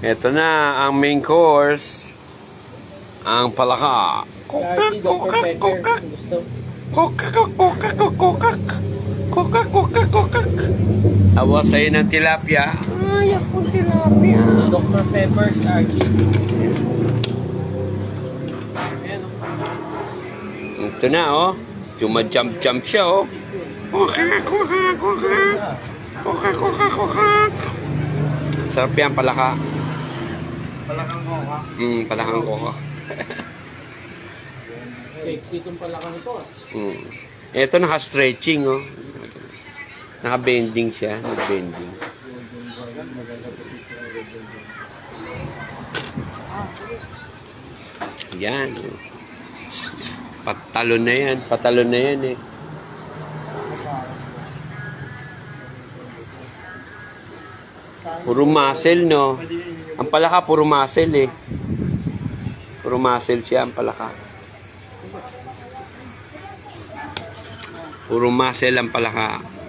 Ito na ang main course. Ang palaka. Awas sa'yo ng tilapia. Ay, akong tilapia. Dr. Pepper, Sharky. Ito na, oh. Jump-jump siya, oh. Sarap yan, palaka. Palakang koka. Palakang koka. Sexy itong palakang ito. Ito naka-stretching, oh. Naka-bending siya. Naka-bending. Yan. Patalon na yan. Patalon na yan, eh. Puro muscle, no? Ang palaka, puro muscle, eh. Puro muscle siya, ang palaka. Puro muscle ang palaka.